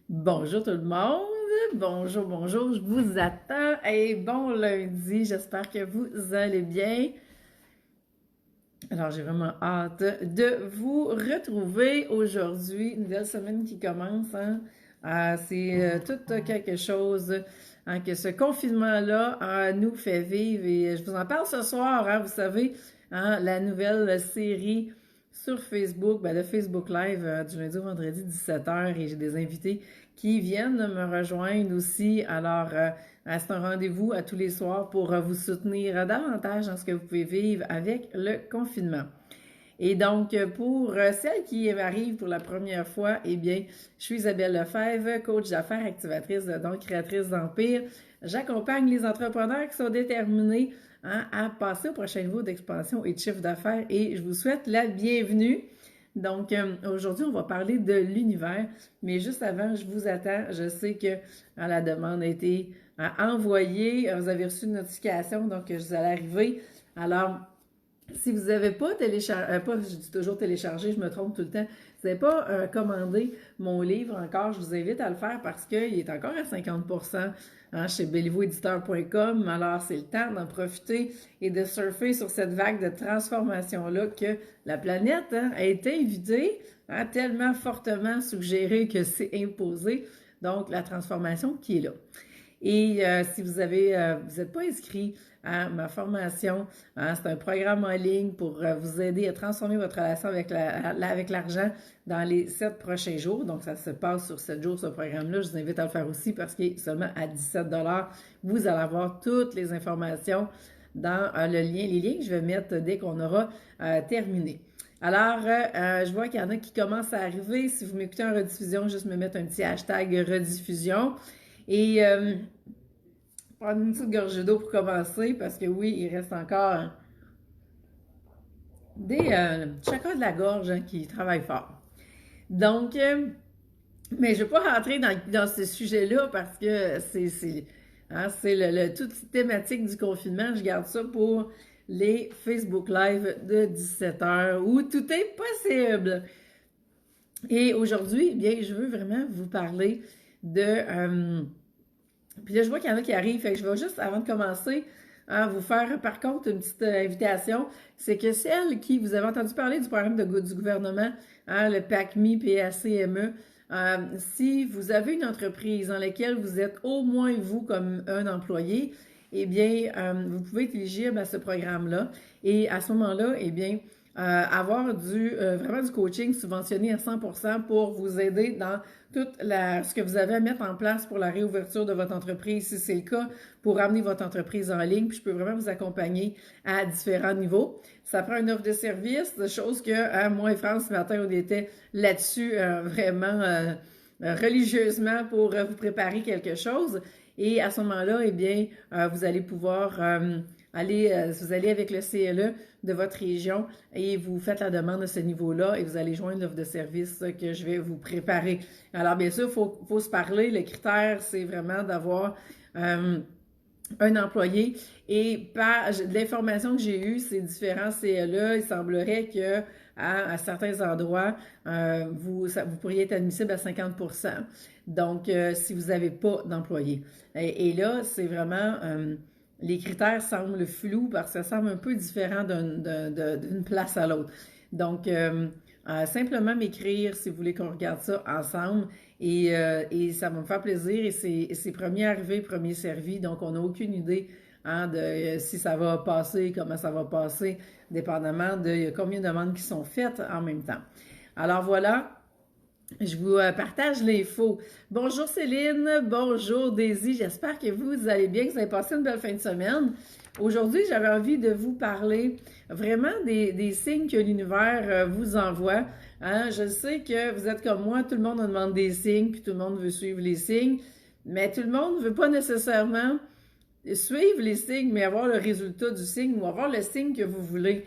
Bonjour tout le monde, bonjour, je vous attends et bon lundi, j'espère que vous allez bien. Alors j'ai vraiment hâte de vous retrouver aujourd'hui, une nouvelle semaine qui commence, hein? C'est tout quelque chose que ce confinement-là nous fait vivre et je vous en parle ce soir, hein, vous savez, hein, la nouvelle série sur Facebook, le Facebook Live du lundi au vendredi 17h et j'ai des invités qui viennent me rejoindre aussi. Alors, c'est un rendez-vous à tous les soirs pour vous soutenir davantage dans ce que vous pouvez vivre avec le confinement. Et donc, pour celles qui arrivent pour la première fois, eh bien, je suis Isabelle Lefebvre, coach d'affaires, activatrice de dons, créatrice d'empire. J'accompagne les entrepreneurs qui sont déterminés à passer au prochain niveau d'expansion et de chiffre d'affaires et je vous souhaite la bienvenue. Donc, aujourd'hui, on va parler de l'univers, mais juste avant, je vous attends. Je sais que la demande a été envoyée. Vous avez reçu une notification, donc je vous allez arriver. Alors, si vous n'avez pas téléchargé, je dis toujours téléchargé, je me trompe tout le temps. Si vous n'avez pas commandé mon livre encore, je vous invite à le faire parce qu'il est encore à 50% chez bellivoéditeur.com. Alors, c'est le temps d'en profiter et de surfer sur cette vague de transformation-là que la planète a été invitée, tellement fortement suggérée que c'est imposé. Donc, la transformation qui est là. Et si vous n'êtes pas inscrit à ma formation, c'est un programme en ligne pour vous aider à transformer votre relation avec l'argent dans les 7 prochains jours. Donc, ça se passe sur 7 jours, ce programme-là. Je vous invite à le faire aussi parce qu'il est seulement à 17 $. Vous allez avoir toutes les informations dans le lien, les liens que je vais mettre dès qu'on aura terminé. Alors, je vois qu'il y en a qui commencent à arriver. Si vous m'écoutez en rediffusion, juste me mettre un petit hashtag rediffusion. Et prendre une petite gorgée d'eau pour commencer, parce que oui, il reste encore des chakras de la gorge qui travaillent fort. Donc, mais je ne vais pas rentrer dans ce sujet-là parce que c'est toute thématique du confinement. Je garde ça pour les Facebook Live de 17h où tout est possible. Et aujourd'hui, eh bien, je veux vraiment vous parler de... puis là, je vois qu'il y en a qui arrivent, fait que je vais juste, avant de commencer, vous faire par contre une petite invitation. C'est que celles qui, vous avez entendu parler du programme du gouvernement, le PACMI, PACME, si vous avez une entreprise dans laquelle vous êtes au moins vous comme un employé, eh bien, vous pouvêtre éligible à ce programme-là. Et à ce moment-là, eh bien, avoir vraiment du coaching subventionné à 100% pour vous aider dans tout ce que vous avez à mettre en place pour la réouverture de votre entreprise, si c'est le cas, pour ramener votre entreprise en ligne. Puis je peux vraiment vous accompagner à différents niveaux. Ça prend une offre de service, de choses que moi et France, ce matin, on était là-dessus vraiment religieusement pour vous préparer quelque chose. Et à ce moment-là, eh bien, vous allez pouvoir vous allez avec le CLE de votre région et vous faites la demande de ce niveau-là et vous allez joindre l'offre de service que je vais vous préparer. Alors, bien sûr, il faut se parler. Le critère, c'est vraiment d'avoir un employé. Et par l'information que j'ai eue, ces différents CLE, il semblerait que à certains endroits, vous pourriez être admissible à 50%. Donc, si vous n'avez pas d'employé. Et là, c'est vraiment... les critères semblent flous parce que ça semble un peu différent d'une place à l'autre. Donc, simplement m'écrire si vous voulez qu'on regarde ça ensemble et ça va me faire plaisir et c'est premier arrivé, premier servi, donc on n'a aucune idée de si ça va passer, comment ça va passer, dépendamment de combien de demandes qui sont faites en même temps. Alors voilà, je vous partage l'info. Bonjour Céline, bonjour Daisy, j'espère que vous allez bien, que vous avez passé une belle fin de semaine. Aujourd'hui, j'avais envie de vous parler vraiment des signes que l'univers vous envoie. Je sais que vous êtes comme moi, tout le monde en demande des signes, puis tout le monde veut suivre les signes, mais tout le monde ne veut pas nécessairement suivre les signes, mais avoir le résultat du signe ou avoir le signe que vous voulez.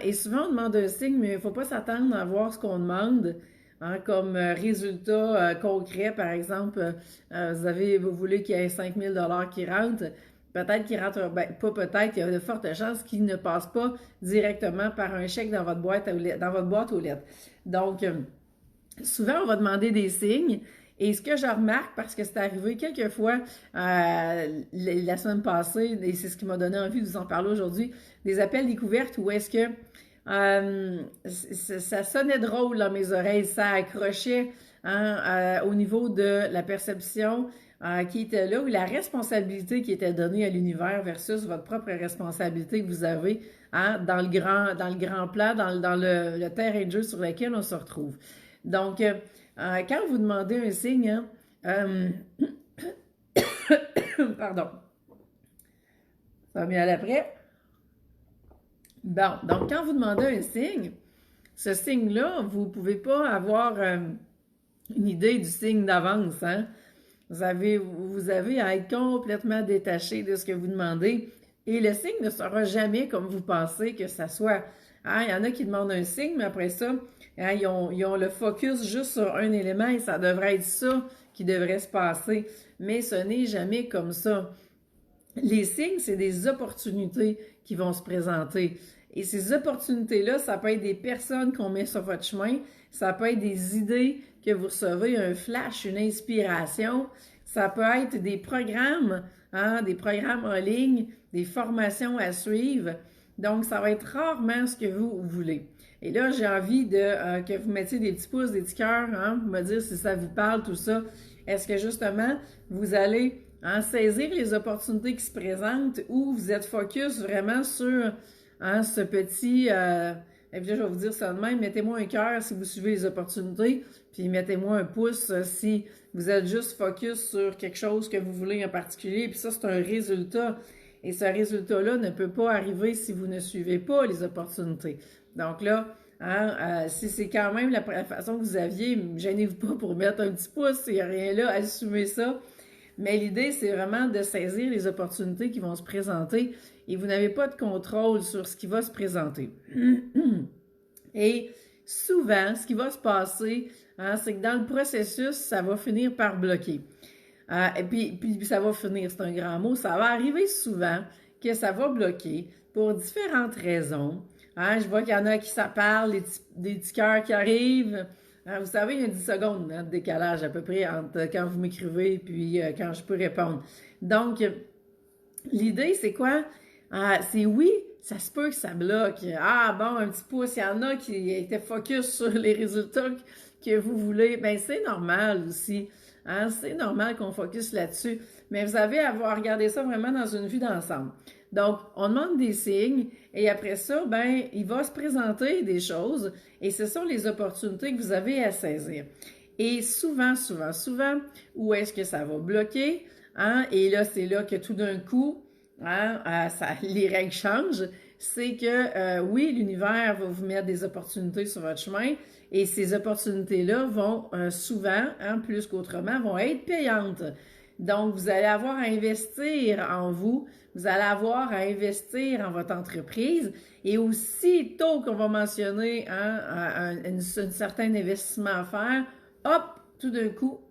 Et souvent, on demande un signe, mais il ne faut pas s'attendre à avoir ce qu'on demande. Comme résultat concret, par exemple, vous voulez qu'il y ait 5 000 $ qui rentrent, peut-être qu'il rentre, pas peut-être, il y a de fortes chances qu'il ne passe pas directement par un chèque dans votre boîte aux lettres. Donc, souvent, on va demander des signes Et ce que je remarque, parce que c'est arrivé quelques fois la semaine passée, et c'est ce qui m'a donné envie de vous en parler aujourd'hui, des appels découvertes où est-ce que ça sonnait drôle dans mes oreilles, ça accrochait au niveau de la perception qui était là, ou la responsabilité qui était donnée à l'univers versus votre propre responsabilité que vous avez dans le grand plan, dans le terrain de jeu sur lequel on se retrouve. Donc, quand vous demandez un signe, pardon, ça va mieux à l'après. Bon, donc quand vous demandez un signe, ce signe-là, vous ne pouvez pas avoir une idée du signe d'avance, hein? Vous avez à être complètement détaché de ce que vous demandez. Et le signe ne sera jamais comme vous pensez que ça soit. Il y en a qui demandent un signe, mais après ça, ils ont le focus juste sur un élément et ça devrait être ça qui devrait se passer. Mais ce n'est jamais comme ça. Les signes, c'est des opportunités qui vont se présenter. Et ces opportunités-là, ça peut être des personnes qu'on met sur votre chemin, ça peut être des idées que vous recevez, un flash, une inspiration, ça peut être des programmes en ligne, des formations à suivre. Donc, ça va être rarement ce que vous voulez. Et là, j'ai envie que vous mettiez des petits pouces, des petits cœurs, pour me dire si ça vous parle, tout ça. Est-ce que justement, vous allez saisir les opportunités qui se présentent ou vous êtes focus vraiment sur ce petit... et puis là, je vais vous dire ça de même, mettez-moi un cœur si vous suivez les opportunités, puis mettez-moi un pouce si vous êtes juste focus sur quelque chose que vous voulez en particulier, puis ça, c'est un résultat. Et ce résultat-là ne peut pas arriver si vous ne suivez pas les opportunités. Donc là, si c'est quand même la façon que vous aviez, gênez-vous pas pour mettre un petit pouce, il n'y a rien là, assumez ça. Mais l'idée, c'est vraiment de saisir les opportunités qui vont se présenter et vous n'avez pas de contrôle sur ce qui va se présenter. Et souvent, ce qui va se passer, c'est que dans le processus, ça va finir par bloquer. Et puis ça va finir, c'est un grand mot, ça va arriver souvent que ça va bloquer pour différentes raisons. Je vois qu'il y en a qui ça parle, des petits cœurs qui arrivent. Vous savez, il y a 10 secondes de décalage à peu près entre quand vous m'écrivez puis quand je peux répondre. Donc, l'idée, c'est quoi? C'est oui, ça se peut que ça bloque. Bon, un petit pouce, il y en a qui étaient focus sur les résultats que vous voulez. Bien, c'est normal aussi. C'est normal qu'on focus là-dessus. Mais vous avez à regarder ça vraiment dans une vue d'ensemble. Donc, on demande des signes et après ça, ben, il va se présenter des choses et ce sont les opportunités que vous avez à saisir. Et souvent, où est-ce que ça va bloquer? Et là, c'est là que tout d'un coup, les règles changent. C'est que, oui, l'univers va vous mettre des opportunités sur votre chemin et ces opportunités-là vont souvent, plus qu'autrement, vont être payantes. Donc, vous allez avoir à investir en vous, vous allez avoir à investir en votre entreprise et aussitôt qu'on va mentionner un certain investissement à faire, hop, tout d'un coup,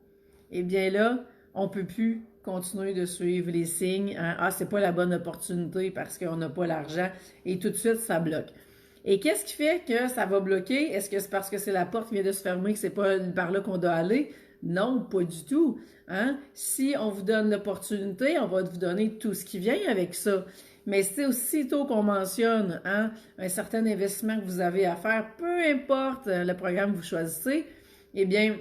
eh bien là, on ne peut plus continuer de suivre les signes. C'est pas la bonne opportunité parce qu'on n'a pas l'argent et tout de suite, ça bloque. Et qu'est-ce qui fait que ça va bloquer? Est-ce que c'est parce que c'est la porte qui vient de se fermer que c'est pas par là qu'on doit aller? Non, pas du tout. Si on vous donne l'opportunité, on va vous donner tout ce qui vient avec ça. Mais c'est aussitôt qu'on mentionne un certain investissement que vous avez à faire, peu importe le programme que vous choisissez, eh bien,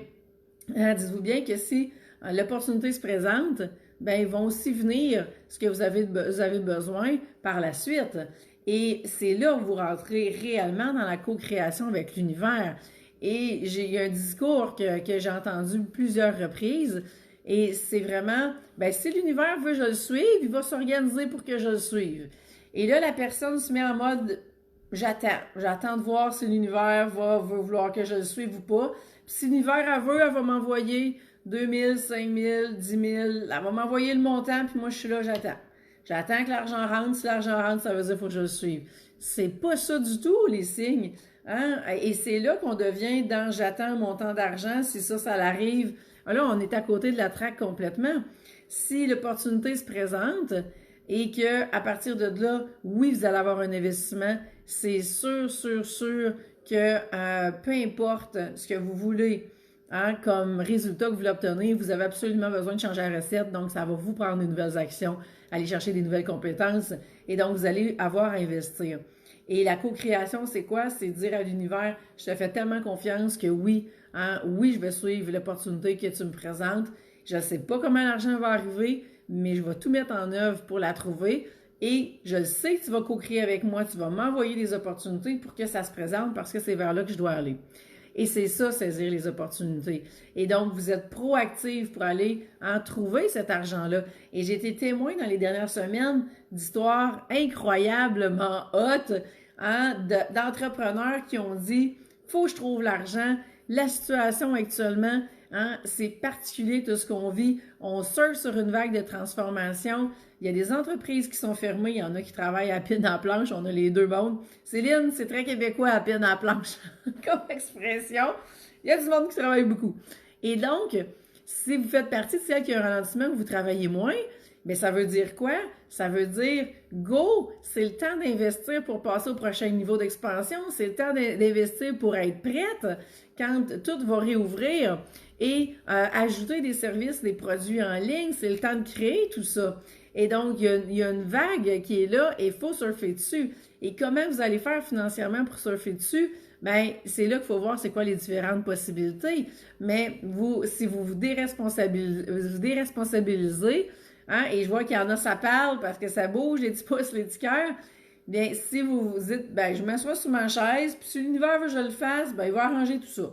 dites-vous bien que si l'opportunité se présente, bien, ils vont aussi venir ce que vous avez besoin par la suite. Et c'est là où vous rentrez réellement dans la co-création avec l'univers. Et il y a un discours que j'ai entendu plusieurs reprises, et c'est vraiment, si l'univers veut que je le suive, il va s'organiser pour que je le suive. Et là, la personne se met en mode, j'attends de voir si l'univers va vouloir que je le suive ou pas. Puis si l'univers elle va m'envoyer 2000, 5000, 10 000, elle va m'envoyer le montant, puis moi je suis là, j'attends. J'attends que l'argent rentre. Si l'argent rentre, ça veut dire qu'il faut que je le suive. C'est pas ça du tout, les signes. Et c'est là qu'on devient dans j'attends un montant d'argent. Si ça l'arrive, là, on est à côté de la traque complètement. Si l'opportunité se présente et que à partir de là, oui, vous allez avoir un investissement, c'est sûr que peu importe ce que vous voulez hein, comme résultat que vous l'obtenez, vous avez absolument besoin de changer la recette, donc ça va vous prendre de nouvelles actions, aller chercher des nouvelles compétences, et donc vous allez avoir à investir. Et la co-création, c'est quoi? C'est dire à l'univers, je te fais tellement confiance que oui, hein, oui, je vais suivre l'opportunité que tu me présentes. Je ne sais pas comment l'argent va arriver, mais je vais tout mettre en œuvre pour la trouver. Et je sais que tu vas co-créer avec moi, tu vas m'envoyer des opportunités pour que ça se présente parce que c'est vers là que je dois aller. Et c'est ça, saisir les opportunités. Et donc, vous êtes proactif pour aller en trouver cet argent-là. Et j'ai été témoin dans les dernières semaines d'histoires incroyablement hautes, hein, d'entrepreneurs qui ont dit « faut que je trouve l'argent ». La situation actuellement, hein, c'est particulier tout ce qu'on vit. On surfe sur une vague de transformation. Il y a des entreprises qui sont fermées. Il y en a qui travaillent à pine à planche. On a les deux mondes. Céline, c'est très québécois à pine à planche comme expression. Il y a du monde qui travaille beaucoup. Et donc, si vous faites partie de celles qui ont un ralentissement, que vous travaillez moins, mais ça veut dire quoi? Ça veut dire, go, c'est le temps d'investir pour passer au prochain niveau d'expansion, c'est le temps d'investir pour être prête quand tout va réouvrir et ajouter des services, des produits en ligne, c'est le temps de créer tout ça. Et donc, il y a une vague qui est là et il faut surfer dessus. Et comment vous allez faire financièrement pour surfer dessus? Bien, c'est là qu'il faut voir c'est quoi les différentes possibilités. Mais vous, si vous déresponsabilisez, hein, et je vois qu'il y en a, ça parle parce que ça bouge, les petits pouces, les petits cœurs, bien, si vous vous dites, ben, je m'assois sur ma chaise, puis si l'univers veut que je le fasse, ben, il va arranger tout ça.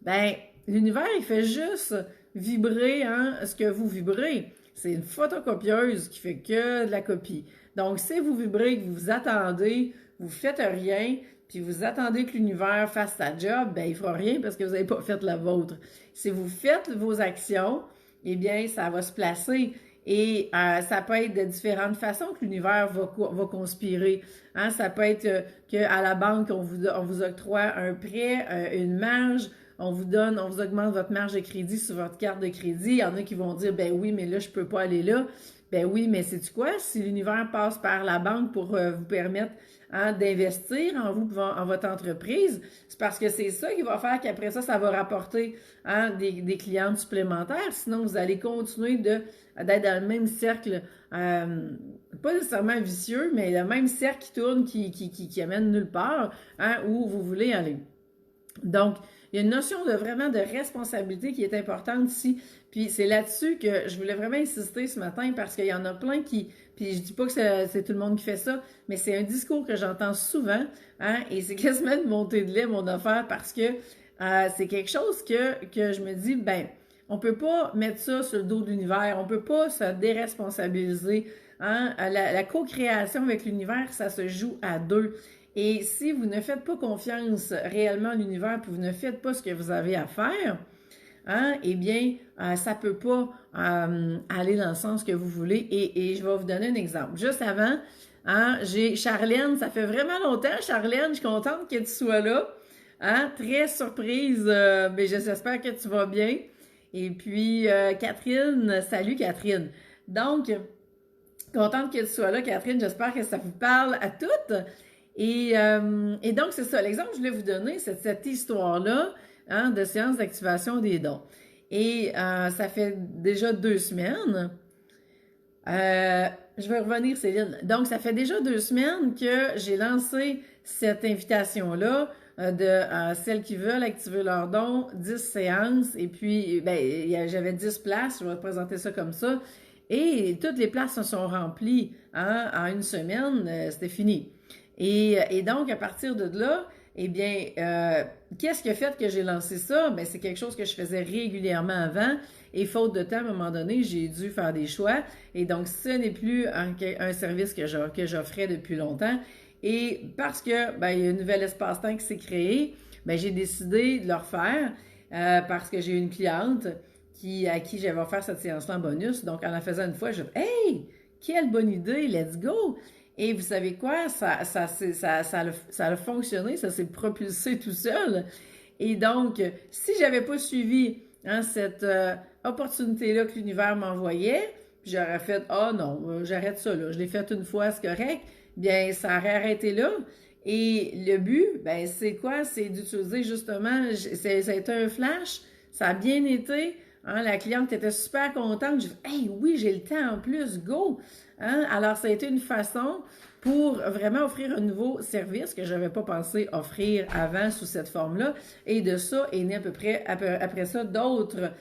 Ben, l'univers, il fait juste vibrer, hein, ce que vous vibrez. C'est une photocopieuse qui fait que de la copie. Donc, si vous vibrez, que vous vous attendez, vous faites rien, puis vous attendez que l'univers fasse sa job, ben il fera rien parce que vous n'avez pas fait la vôtre. Si vous faites vos actions, eh bien, ça va se placer. Et ça peut être de différentes façons que l'univers va conspirer. Hein? Ça peut être qu'à la banque, on vous octroie un prêt, une marge, on vous augmente votre marge de crédit sur votre carte de crédit. Il y en a qui vont dire, ben oui, mais là, je peux pas aller là. Ben oui, mais sais-tu quoi? Si l'univers passe par la banque pour vous permettre, hein, d'investir en vous, en votre entreprise, c'est parce que c'est ça qui va faire qu'après ça, ça va rapporter, hein, des clientes supplémentaires. Sinon, vous allez continuer d'être dans le même cercle, pas nécessairement vicieux, mais le même cercle qui tourne, qui amène nulle part, hein, où vous voulez aller. Donc, il y a une notion vraiment de responsabilité qui est importante ici. Puis c'est là-dessus que je voulais vraiment insister ce matin parce qu'il y en a plein qui... Puis je dis pas que c'est tout le monde qui fait ça, mais c'est un discours que j'entends souvent, hein, et c'est quasiment une montée de lait, mon affaire, parce que c'est quelque chose que je me dis, ben, on peut pas mettre ça sur le dos de l'univers, on peut pas se déresponsabiliser. Hein? La co-création avec l'univers, ça se joue à deux. Et si vous ne faites pas confiance réellement à l'univers, puis vous ne faites pas ce que vous avez à faire, hein, eh bien, ça ne peut pas aller dans le sens que vous voulez. Et je vais vous donner un exemple. Juste avant, hein, j'ai Charlène, ça fait vraiment longtemps, Charlène, je suis contente que tu sois là. Hein, très surprise, mais j'espère que tu vas bien. Et puis, Catherine, salut Catherine. Donc, contente que tu sois là, Catherine, j'espère que ça vous parle à toutes. Et donc, c'est ça. L'exemple que je voulais vous donner, c'est cette histoire-là, hein, de séance d'activation des dons. Et ça fait déjà 2 semaines. Je vais revenir, Céline. Donc, ça fait déjà 2 semaines que j'ai lancé cette invitation-là de celles qui veulent activer leurs dons, 10 séances. Et puis, ben, j'avais 10 places. Je vais te présenter ça comme ça. Et toutes les places se sont remplies, hein, en une semaine. C'était fini. Et donc, à partir de là, eh bien, qu'est-ce qui a fait que j'ai lancé ça? Bien, c'est quelque chose que je faisais régulièrement avant. Et faute de temps, à un moment donné, j'ai dû faire des choix. Et donc, ce n'est plus un service que j'offrais depuis longtemps. Et parce que, ben, il y a un nouvel espace-temps qui s'est créé, ben, j'ai décidé de le refaire parce que j'ai une cliente à qui j'avais offert cette séance-là en bonus. Donc, en la faisant une fois, je dis « Hey! Quelle bonne idée! Let's go! » Et vous savez quoi? Ça a fonctionné, ça s'est propulsé tout seul. Et donc, si j'avais pas suivi, hein, cette opportunité-là que l'univers m'envoyait, j'aurais fait « Ah non, j'arrête ça là, je l'ai fait une fois, c'est correct. » Bien, ça aurait arrêté là. Et le but, ben c'est quoi? C'est d'utiliser justement, ça a été un flash, ça a bien été. Hein, la cliente était super contente. J'ai dit, hey, oui, j'ai le temps en plus, go! Hein? Alors, ça a été une façon pour vraiment offrir un nouveau service que je n'avais pas pensé offrir avant sous cette forme-là. Et de ça est né à peu près, après ça, d'autres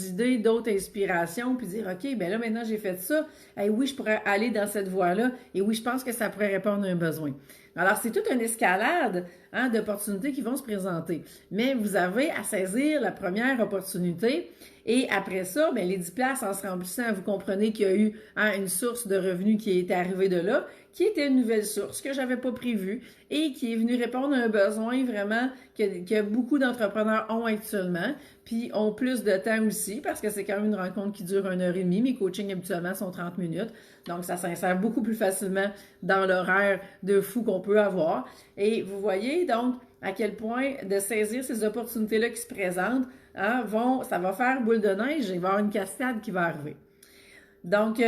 idées, d'autres inspirations, puis dire, OK, ben là, maintenant, j'ai fait ça. Hey, oui, je pourrais aller dans cette voie-là. Et oui, je pense que ça pourrait répondre à un besoin. Alors, c'est toute une escalade d'opportunités qui vont se présenter. Mais vous avez à saisir la première opportunité. Et après ça, bien, les 10 places en se remplissant, vous comprenez qu'il y a eu une source de revenus qui est arrivée de là, qui était une nouvelle source que j'avais pas prévue et qui est venue répondre à un besoin vraiment que beaucoup d'entrepreneurs ont actuellement, puis ont plus de temps aussi, parce que c'est quand même une rencontre qui dure 1h30. Mes coachings habituellement sont 30 minutes, donc ça s'insère beaucoup plus facilement dans l'horaire de fou qu'on peut avoir. Et vous voyez donc à quel point de saisir ces opportunités-là qui se présentent, ça va faire boule de neige et il va y avoir une cascade qui va arriver. Donc,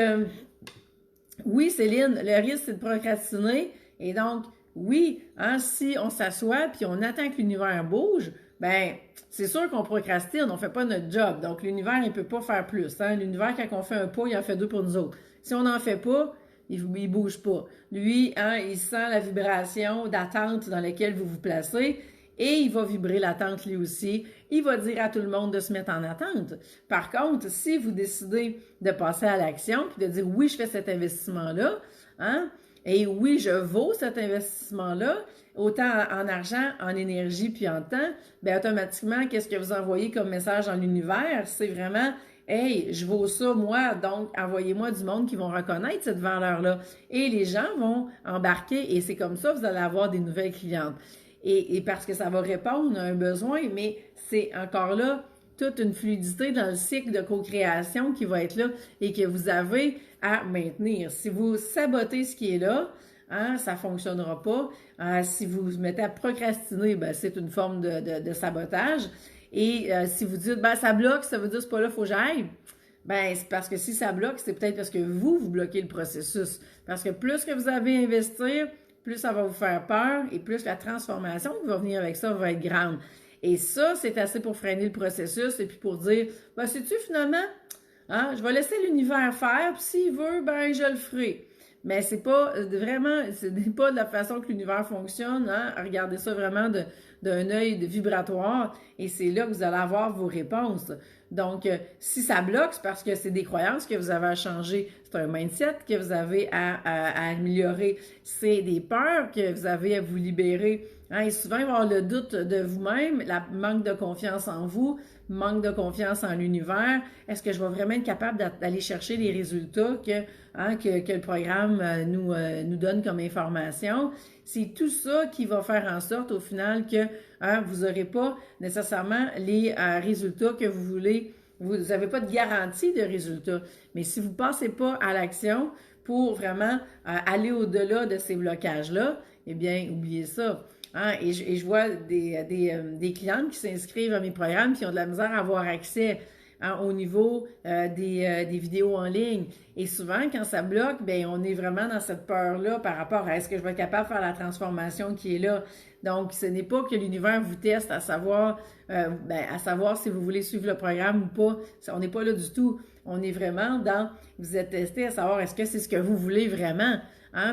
oui, Céline, le risque, c'est de procrastiner. Et donc, oui, si on s'assoit puis on attend que l'univers bouge, ben c'est sûr qu'on procrastine, on ne fait pas notre job. Donc, l'univers, il ne peut pas faire plus. L'univers, quand on fait un pas, il en fait 2 pour nous autres. Si on n'en fait pas, il ne bouge pas. Lui, il sent la vibration d'attente dans laquelle vous vous placez et il va vibrer l'attente lui aussi. Il va dire à tout le monde de se mettre en attente. Par contre, si vous décidez de passer à l'action puis de dire oui, je fais cet investissement-là, et oui, je vaux cet investissement-là, autant en argent, en énergie puis en temps, bien automatiquement, qu'est-ce que vous envoyez comme message dans l'univers? C'est vraiment hey, je vaux ça, moi, donc envoyez-moi du monde qui vont reconnaître cette valeur-là. Et les gens vont embarquer et c'est comme ça que vous allez avoir des nouvelles clientes. Et parce que ça va répondre à un besoin, mais c'est encore là toute une fluidité dans le cycle de co-création qui va être là et que vous avez à maintenir. Si vous sabotez ce qui est là, ça ne fonctionnera pas. Si vous vous mettez à procrastiner, ben, c'est une forme de sabotage. Et si vous dites, ben, ça bloque, ça veut dire c'est pas là, il faut que j'aille. Ben, c'est parce que si ça bloque, c'est peut-être parce que vous bloquez le processus. Parce que plus que vous avez à investir, plus ça va vous faire peur et plus la transformation qui va venir avec ça va être grande. Et ça, c'est assez pour freiner le processus et puis pour dire, ben, sais-tu finalement, je vais laisser l'univers faire, puis s'il veut, ben, je le ferai. Mais c'est pas vraiment, ce n'est pas de la façon que l'univers fonctionne. Regardez ça vraiment d'un œil vibratoire et c'est là que vous allez avoir vos réponses. Donc, si ça bloque, c'est parce que c'est des croyances que vous avez à changer. C'est un mindset que vous avez à améliorer. C'est des peurs que vous avez à vous libérer. Et souvent, il va y avoir le doute de vous-même, la manque de confiance en vous, manque de confiance en l'univers. Est-ce que je vais vraiment être capable d'aller chercher les résultats que le programme nous donne comme information? C'est tout ça qui va faire en sorte au final que vous n'aurez pas nécessairement les résultats que vous voulez. Vous n'avez pas de garantie de résultats. Mais si vous ne passez pas à l'action pour vraiment aller au-delà de ces blocages-là, eh bien, oubliez ça. Et je vois des clientes qui s'inscrivent à mes programmes qui ont de la misère à avoir accès au niveau des vidéos en ligne. Et souvent, quand ça bloque, bien, on est vraiment dans cette peur-là par rapport à est-ce que je vais être capable de faire la transformation qui est là. Donc, ce n'est pas que l'univers vous teste à savoir si vous voulez suivre le programme ou pas. On n'est pas là du tout. On est vraiment vous êtes testé à savoir est-ce que c'est ce que vous voulez vraiment.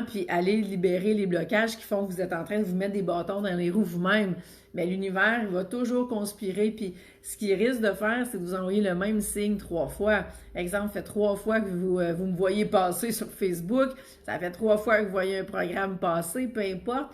Puis aller libérer les blocages qui font que vous êtes en train de vous mettre des bâtons dans les roues vous-même. Mais l'univers, il va toujours conspirer, puis ce qu'il risque de faire, c'est de vous envoyer le même signe 3 fois. Exemple, fait 3 fois que vous me voyez passer sur Facebook, ça fait 3 fois que vous voyez un programme passer, peu importe.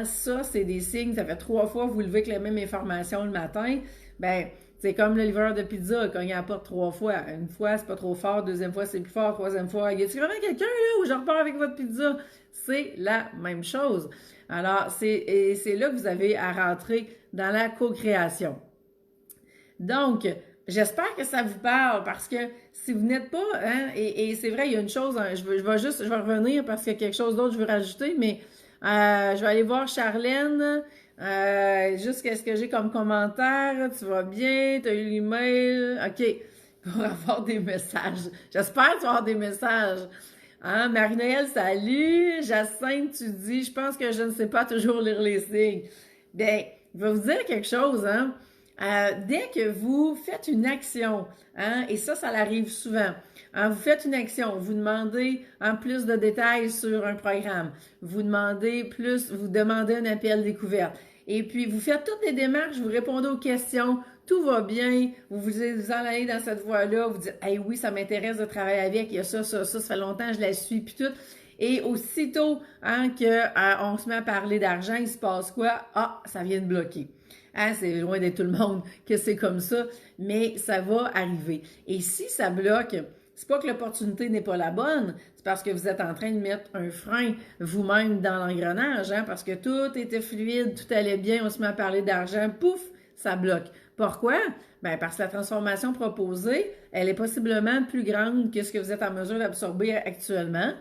Ça, c'est des signes, ça fait 3 fois que vous levez avec la même information le matin. Ben, c'est comme le livreur de pizza, quand il apporte 3 fois. Une fois, c'est pas trop fort. Deuxième fois, c'est plus fort. Troisième fois, y a-t-il vraiment quelqu'un là où je repars avec votre pizza? C'est la même chose. Alors, c'est là que vous avez à rentrer dans la co-création. Donc, j'espère que ça vous parle parce que si vous n'êtes pas, et c'est vrai, il y a une chose, je vais revenir parce qu'il y a quelque chose d'autre que je veux rajouter, mais je vais aller voir Charlène. Juste qu'est-ce que j'ai comme commentaire, tu vas bien, tu as eu l'email, ok, pour avoir des messages. J'espère que tu vas avoir des messages. Marie-Noël, salut. Jacinthe, tu dis, je pense que je ne sais pas toujours lire les signes. Bien, je vais vous dire quelque chose, Dès que vous faites une action, hein, et ça l'arrive souvent, hein, vous faites une action, vous demandez plus de détails sur un programme, vous demandez un appel découverte, et puis vous faites toutes les démarches, vous répondez aux questions, tout va bien, vous allez dans cette voie-là, vous dites « Hey, oui, ça m'intéresse de travailler avec, il y a ça fait longtemps, je la suis, puis tout. » Et aussitôt hein, qu'on se met à parler d'argent, il se passe quoi? Ah, ça vient de bloquer. Hein, c'est loin d'être tout le monde que c'est comme ça, mais ça va arriver. Et si ça bloque, c'est pas que l'opportunité n'est pas la bonne, c'est parce que vous êtes en train de mettre un frein vous-même dans l'engrenage, hein, parce que tout était fluide, tout allait bien, on se met à parler d'argent, pouf, ça bloque. Pourquoi? Ben parce que la transformation proposée, elle est possiblement plus grande que ce que vous êtes en mesure d'absorber actuellement.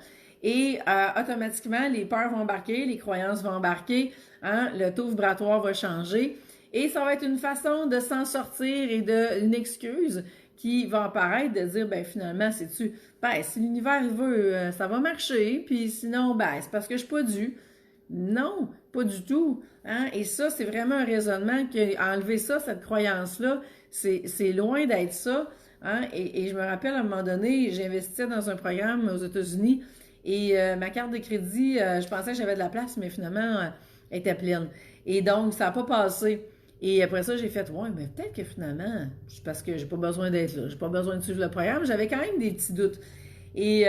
Et automatiquement, les peurs vont embarquer, les croyances vont embarquer, hein, le taux vibratoire va changer. Et ça va être une façon de s'en sortir et une excuse qui va apparaître de dire, ben finalement, sais-tu, ben si l'univers veut, ça va marcher, puis sinon, ben c'est parce que je suis pas due. Non, pas du tout. Hein? Et ça, c'est vraiment un raisonnement que enlever ça, cette croyance-là, c'est loin d'être ça. Hein? Et je me rappelle à un moment donné, j'investissais dans un programme aux États-Unis et ma carte de crédit, je pensais que j'avais de la place, mais finalement, elle était pleine. Et donc, ça n'a pas passé. Et après ça, j'ai fait, ouais, mais peut-être que finalement, c'est parce que j'ai pas besoin d'être là, j'ai pas besoin de suivre le programme. J'avais quand même des petits doutes. Et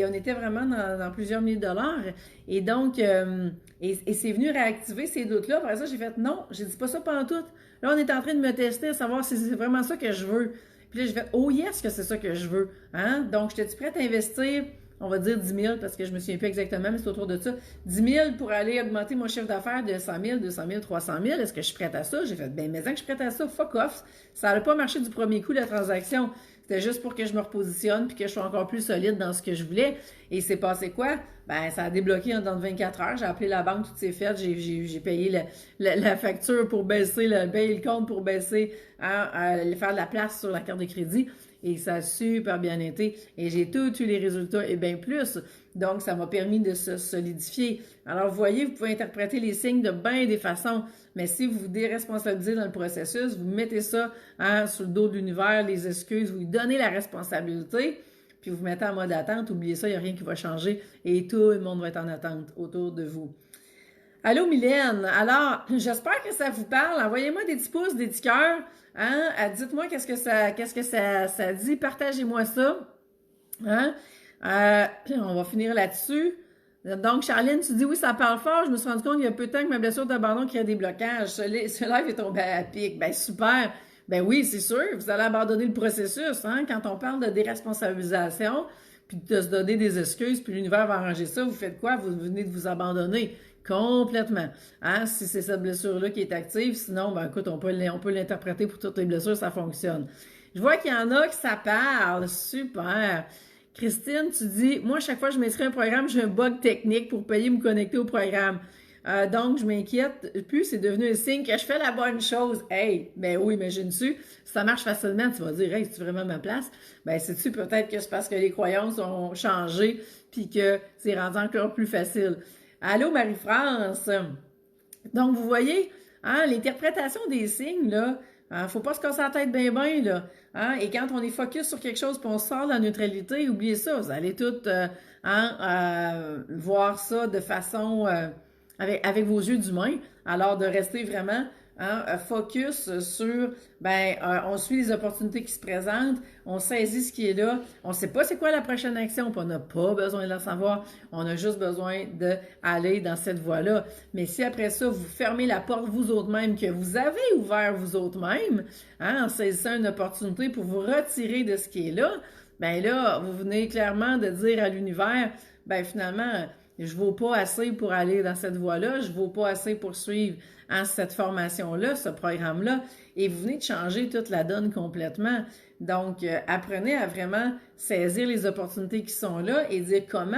on était vraiment dans plusieurs milliers de dollars. Et donc, et c'est venu réactiver ces doutes-là. Après ça, j'ai fait, non, j'ai dit pas ça pendant tout. Là, on est en train de me tester, à savoir si c'est vraiment ça que je veux. Puis là, j'ai fait, oh yes, que c'est ça que je veux. Hein? Donc, j'étais-tu prête à investir? On va dire 10 000 parce que je me souviens plus exactement, mais c'est autour de ça. 10 000 pour aller augmenter mon chiffre d'affaires de 100 000, 200 000, 300 000. Est-ce que je suis prête à ça? J'ai fait, ben, mais tant que je suis prête à ça, fuck off. Ça n'a pas marché du premier coup, la transaction. C'était juste pour que je me repositionne puis que je sois encore plus solide dans ce que je voulais. Et c'est passé quoi? Ben, ça a débloqué en dans 24 heures. J'ai appelé la banque, tout s'est fait. J'ai payé la facture pour baisser, payer le compte pour baisser, faire de la place sur la carte de crédit. Et ça a super bien été. Et j'ai tous eu les résultats et bien plus. Donc, ça m'a permis de se solidifier. Alors, vous voyez, vous pouvez interpréter les signes de bien des façons. Mais si vous vous déresponsabilisez dans le processus, vous mettez ça sur le dos de l'univers, les excuses, vous lui donnez la responsabilité, puis vous vous mettez en mode attente, oubliez ça, il n'y a rien qui va changer et tout le monde va être en attente autour de vous. Allô Mylène, alors j'espère que ça vous parle. Envoyez-moi des petits pouces, des petits cœurs. Hein? Dites-moi qu'est-ce que ça dit. Partagez-moi ça. Hein? On va finir là-dessus. Donc, Charline, tu dis oui, ça parle fort. Je me suis rendu compte il y a peu de temps que ma blessure d'abandon crée des blocages. Ce live est tombé à pic. Ben, super. Ben oui, c'est sûr. Vous allez abandonner le processus. Hein? Quand on parle de déresponsabilisation, puis de se donner des excuses, puis l'univers va arranger ça, vous faites quoi? Vous venez de vous abandonner. Complètement. Hein? Si c'est cette blessure-là qui est active, sinon, ben écoute, on peut l'interpréter pour toutes les blessures, ça fonctionne. Je vois qu'il y en a qui ça parle. Super. Christine, tu dis, moi, chaque fois que je m'inscris à un programme, j'ai un bug technique pour payer me connecter au programme. Donc, je m'inquiète. Puis, c'est devenu un signe que je fais la bonne chose. Hey, ben oui, imagine-tu, si ça marche facilement, tu vas dire, hey, c'est vraiment ma place? Ben, sais-tu, peut-être que c'est parce que les croyances ont changé, puis que c'est rendu encore plus facile. Allô, Marie-France? Donc, vous voyez, hein, l'interprétation des signes, là, faut pas se casser la tête bien, là. Hein? Et quand on est focus sur quelque chose puis on sort de la neutralité, oubliez ça, vous allez tout voir ça de façon avec vos yeux d'humain. Alors, de rester vraiment focus sur, on suit les opportunités qui se présentent, on saisit ce qui est là, on sait pas c'est quoi la prochaine action, puis on n'a pas besoin de la savoir, on a juste besoin d'aller dans cette voie-là. Mais si après ça, vous fermez la porte vous autres-mêmes, que vous avez ouvert vous autres-mêmes, en saisissant une opportunité pour vous retirer de ce qui est là, ben là, vous venez clairement de dire à l'univers, ben finalement, je ne vaux pas assez pour aller dans cette voie-là, je ne vaux pas assez pour suivre cette formation-là, ce programme-là, et vous venez de changer toute la donne complètement. Donc, apprenez à vraiment saisir les opportunités qui sont là et dire comment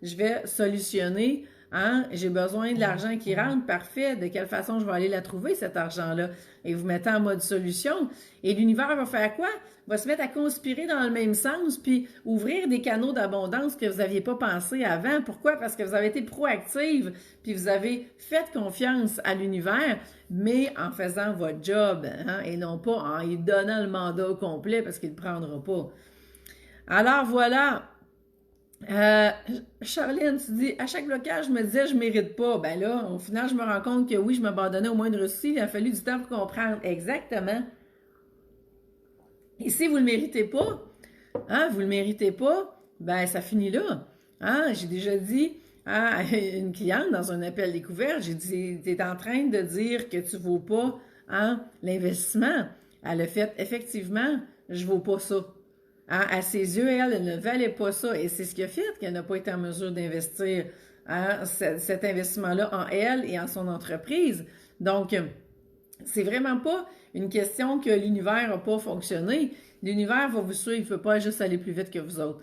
je vais solutionner Hein? J'ai besoin de l'argent qui rentre, parfait. De quelle façon je vais aller la trouver, cet argent-là? Et vous mettez en mode solution. Et l'univers va faire quoi? Va se mettre à conspirer dans le même sens, puis ouvrir des canaux d'abondance que vous n'aviez pas pensé avant. Pourquoi? Parce que vous avez été proactive, puis vous avez fait confiance à l'univers, mais en faisant votre job, hein? Et non pas en lui donnant le mandat au complet, parce qu'il ne le prendra pas. Alors voilà. Charlène, tu dis, à chaque blocage, je me disais, je mérite pas. Ben là, au final, je me rends compte que oui, je m'abandonnais au moindre souci. Il a fallu du temps pour comprendre. Exactement. Et si vous le méritez pas, hein, vous le méritez pas, ben ça finit là. Hein? J'ai déjà dit à une cliente dans un appel découvert, j'ai dit, tu es en train de dire que tu vaux pas, hein, l'investissement. Elle a fait, effectivement, je vaux pas ça. Hein, à ses yeux, elle ne valait pas ça. Et c'est ce qui a fait qu'elle n'a pas été en mesure d'investir, hein, cet investissement-là en elle et en son entreprise. Donc, c'est vraiment pas une question que l'univers n'a pas fonctionné. L'univers va vous suivre, il ne peut pas juste aller plus vite que vous autres.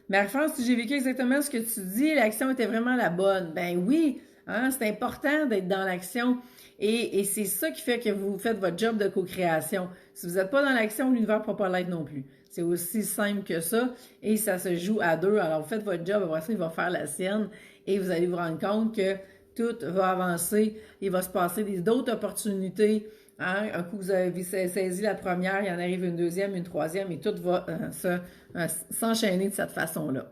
Marie-France, si j'ai vécu exactement ce que tu dis, l'action était vraiment la bonne. Ben oui, hein, c'est important d'être dans l'action. Et c'est ça qui fait que vous faites votre job de co-création. Si vous n'êtes pas dans l'action, l'univers ne pourra pas l'être non plus. C'est aussi simple que ça. Et ça se joue à deux. Alors, vous faites votre job, après ça, il va faire la sienne. Et vous allez vous rendre compte que tout va avancer. Il va se passer d'autres opportunités. Hein? Un coup, vous avez saisi la première, il en arrive une deuxième, une troisième, et tout va s'enchaîner de cette façon-là.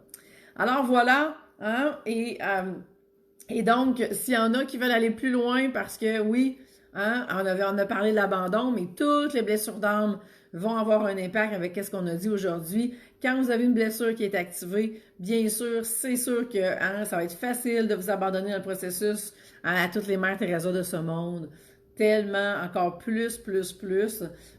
Alors, voilà. Hein? Et donc, s'il y en a qui veulent aller plus loin, parce que oui, hein, on a parlé de l'abandon, mais toutes les blessures d'âme vont avoir un impact avec ce qu'on a dit aujourd'hui. Quand vous avez une blessure qui est activée, bien sûr, c'est sûr que hein, ça va être facile de vous abandonner dans le processus hein, à toutes les mères Teresa de ce monde. Tellement, encore plus,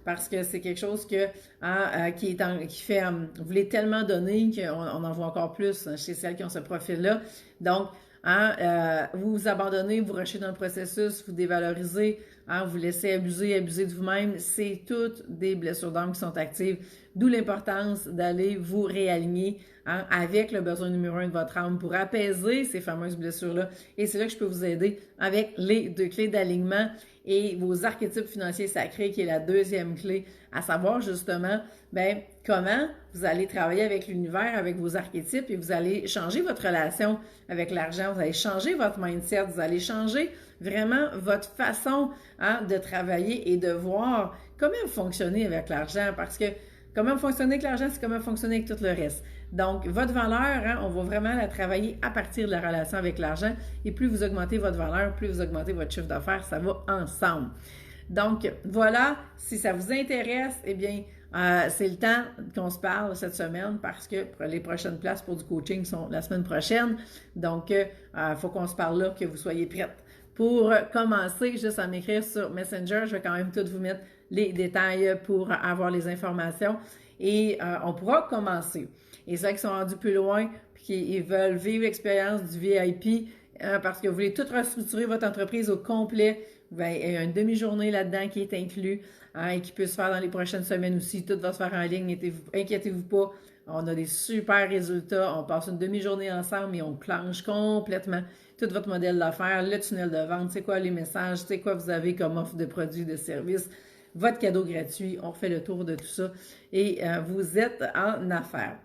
parce que c'est quelque chose que, hein, qui fait, vous voulez tellement donner qu'on en voit encore plus chez celles qui ont ce profil-là. Donc, hein, vous vous abandonnez, vous rushez dans le processus, vous dévalorisez, hein, vous laissez abuser de vous-même. C'est toutes des blessures d'âme qui sont actives. D'où l'importance d'aller vous réaligner hein, avec le besoin numéro 1 de votre âme pour apaiser ces fameuses blessures-là. Et c'est là que je peux vous aider avec les 2 clés d'alignement et vos archétypes financiers sacrés, qui est la deuxième clé, à savoir justement, ben, comment vous allez travailler avec l'univers, avec vos archétypes, et vous allez changer votre relation avec l'argent, vous allez changer votre mindset, vous allez changer vraiment votre façon hein, de travailler et de voir comment vous fonctionnez avec l'argent, parce que comment fonctionner avec l'argent, c'est comment fonctionner avec tout le reste. Donc, votre valeur, hein, on va vraiment la travailler à partir de la relation avec l'argent. Et plus vous augmentez votre valeur, plus vous augmentez votre chiffre d'affaires, ça va ensemble. Donc, voilà, si ça vous intéresse, eh bien, c'est le temps qu'on se parle cette semaine parce que les prochaines places pour du coaching sont la semaine prochaine. Donc, il faut qu'on se parle là, que vous soyez prêtes. Pour commencer, juste à m'écrire sur Messenger, je vais quand même tout vous mettre les détails pour avoir les informations et on pourra commencer. Et ceux qui sont rendus plus loin puis qui veulent vivre l'expérience du VIP parce que vous voulez tout restructurer votre entreprise au complet, ben, il y a une demi-journée là-dedans qui est inclus hein, et qui peut se faire dans les prochaines semaines aussi. Tout va se faire en ligne, inquiétez-vous pas. On a des super résultats. On passe une demi-journée ensemble et on planche complètement tout votre modèle d'affaires, le tunnel de vente, c'est quoi les messages, c'est quoi vous avez comme offre de produits, de services, votre cadeau gratuit. On refait le tour de tout ça et vous êtes en affaires.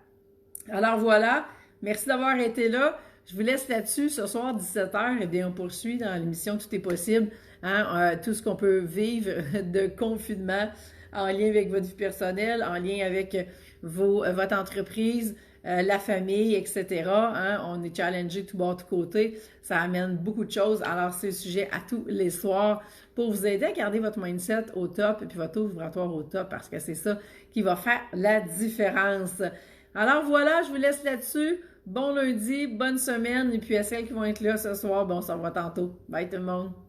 Alors voilà, merci d'avoir été là. Je vous laisse là-dessus. Ce soir, 17h, eh bien, on poursuit dans l'émission Tout est possible. Hein, tout ce qu'on peut vivre de confinement en lien avec votre vie personnelle, en lien avec votre entreprise, la famille, etc. Hein, on est challengé tout bord, tout côté. Ça amène beaucoup de choses. Alors, c'est le sujet à tous les soirs pour vous aider à garder votre mindset au top et puis votre taux vibratoire au top parce que c'est ça qui va faire la différence. Alors voilà, je vous laisse là-dessus. Bon lundi, bonne semaine et puis à celles qui vont être là ce soir, bon, on se revoit tantôt. Bye tout le monde!